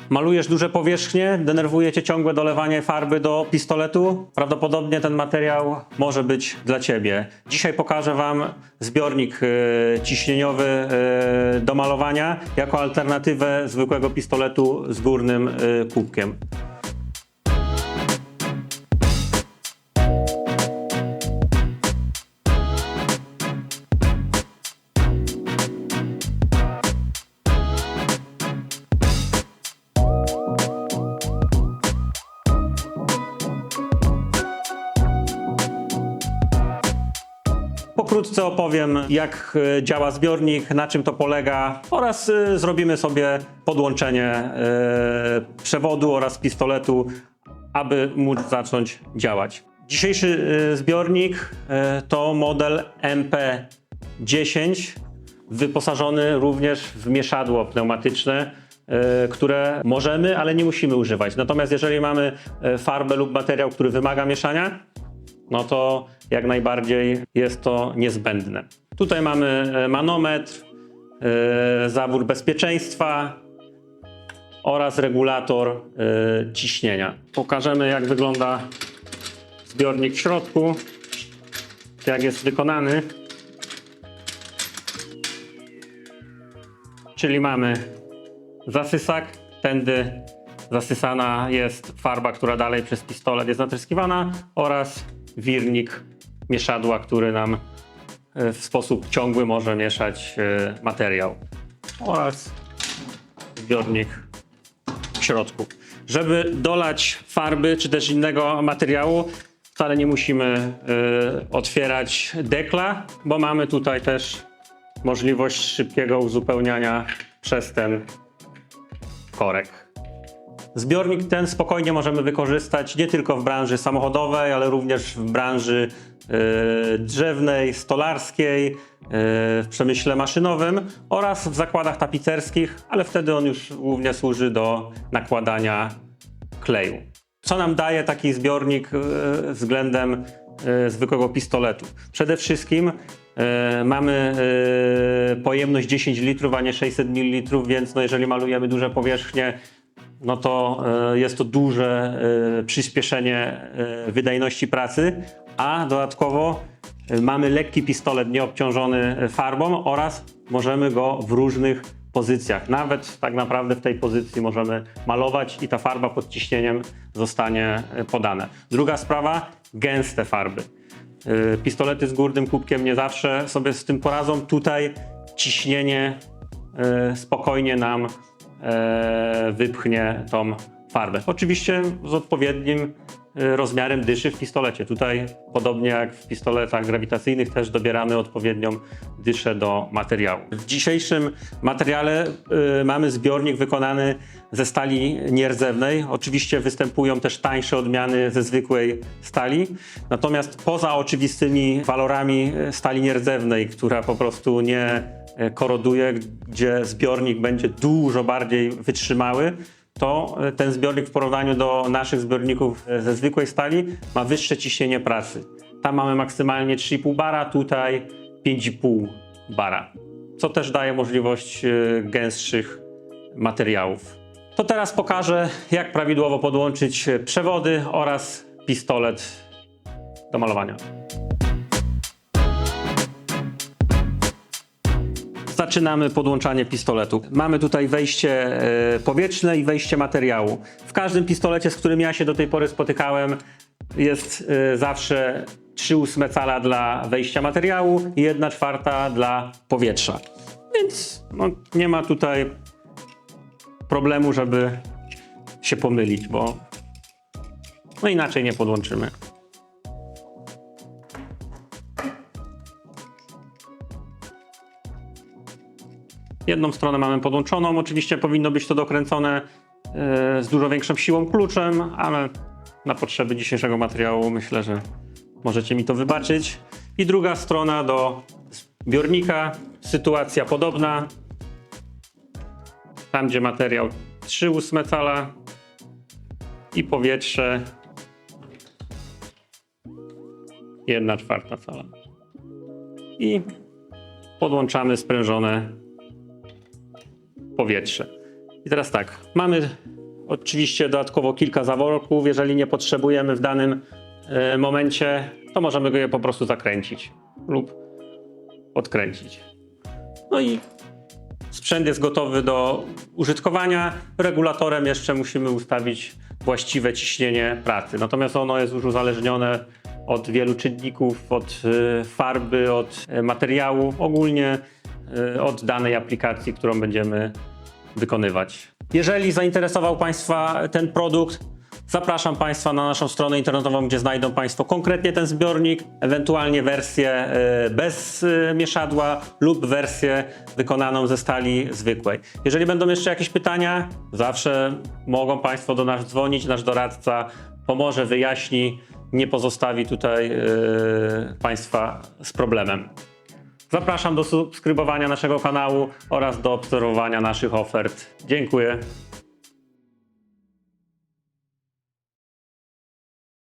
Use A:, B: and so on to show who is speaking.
A: Malujesz duże powierzchnie, denerwuje cię ciągłe dolewanie farby do pistoletu? Prawdopodobnie ten materiał może być dla ciebie. Dzisiaj pokażę wam zbiornik ciśnieniowy do malowania jako alternatywę zwykłego pistoletu z górnym kubkiem. Pokrótce opowiem, jak działa zbiornik, na czym to polega oraz zrobimy sobie podłączenie przewodu oraz pistoletu, aby móc zacząć działać. Dzisiejszy zbiornik to model MP10, wyposażony również w mieszadło pneumatyczne, które możemy, ale nie musimy używać. Natomiast jeżeli mamy farbę lub materiał, który wymaga mieszania, no to jak najbardziej jest to niezbędne. Tutaj mamy manometr, zawór bezpieczeństwa oraz regulator ciśnienia. Pokażemy, jak wygląda zbiornik w środku, jak jest wykonany. Czyli mamy zasysak, tędy zasysana jest farba, która dalej przez pistolet jest natryskiwana, oraz wirnik mieszadła, który nam w sposób ciągły może mieszać materiał, oraz zbiornik w środku. Żeby dolać farby czy też innego materiału, wcale nie musimy otwierać dekla, bo mamy tutaj też możliwość szybkiego uzupełniania przez ten korek. Zbiornik ten spokojnie możemy wykorzystać nie tylko w branży samochodowej, ale również w branży drzewnej, stolarskiej, w przemyśle maszynowym oraz w zakładach tapicerskich, ale wtedy on już głównie służy do nakładania kleju. Co nam daje taki zbiornik względem zwykłego pistoletu? Przede wszystkim mamy pojemność 10 litrów, a nie 600 ml, więc no jeżeli malujemy duże powierzchnie, no to jest to duże przyspieszenie wydajności pracy, a dodatkowo mamy lekki pistolet nieobciążony farbą oraz możemy go w różnych pozycjach, nawet tak naprawdę w tej pozycji możemy malować i ta farba pod ciśnieniem zostanie podana. Druga sprawa, gęste farby. Pistolety z górnym kubkiem nie zawsze sobie z tym poradzą. Tutaj ciśnienie spokojnie nam wypchnie tą farbę. Oczywiście z odpowiednim rozmiarem dyszy w pistolecie. Tutaj podobnie jak w pistoletach grawitacyjnych też dobieramy odpowiednią dyszę do materiału. W dzisiejszym materiale mamy zbiornik wykonany ze stali nierdzewnej. Oczywiście występują też tańsze odmiany ze zwykłej stali. Natomiast poza oczywistymi walorami stali nierdzewnej, która po prostu nie koroduje, gdzie zbiornik będzie dużo bardziej wytrzymały, to ten zbiornik w porównaniu do naszych zbiorników ze zwykłej stali ma wyższe ciśnienie pracy. Tam mamy maksymalnie 3,5 bara, tutaj 5,5 bara, co też daje możliwość gęstszych materiałów. To teraz pokażę, jak prawidłowo podłączyć przewody oraz pistolet do malowania. Zaczynamy podłączanie pistoletu. Mamy tutaj wejście powietrzne i wejście materiału. W każdym pistolecie, z którym ja się do tej pory spotykałem, jest zawsze 3/8 cala dla wejścia materiału i 1/4 dla powietrza. Więc no, nie ma tutaj problemu, żeby się pomylić, bo no inaczej nie podłączymy. Jedną stronę mamy podłączoną, oczywiście powinno być to dokręcone z dużo większą siłą kluczem, ale na potrzeby dzisiejszego materiału myślę, że możecie mi to wybaczyć. I druga strona do zbiornika, sytuacja podobna. Tam gdzie materiał 3/8 cala i powietrze 1/4 cala. I podłączamy sprężone powietrze. I teraz tak, mamy oczywiście dodatkowo kilka zaworków. Jeżeli nie potrzebujemy w danym momencie, to możemy go je po prostu zakręcić lub odkręcić. No i sprzęt jest gotowy do użytkowania. Regulatorem jeszcze musimy ustawić właściwe ciśnienie pracy. Natomiast ono jest już uzależnione od wielu czynników, od farby, od materiału, ogólnie od danej aplikacji, którą będziemy wykonywać. Jeżeli zainteresował Państwa ten produkt, zapraszam Państwa na naszą stronę internetową, gdzie znajdą Państwo konkretnie ten zbiornik, ewentualnie wersję bez mieszadła lub wersję wykonaną ze stali zwykłej. Jeżeli będą jeszcze jakieś pytania, zawsze mogą Państwo do nas dzwonić, nasz doradca pomoże, wyjaśni, nie pozostawi tutaj Państwa z problemem. Zapraszam do subskrybowania naszego kanału oraz do obserwowania naszych ofert. Dziękuję.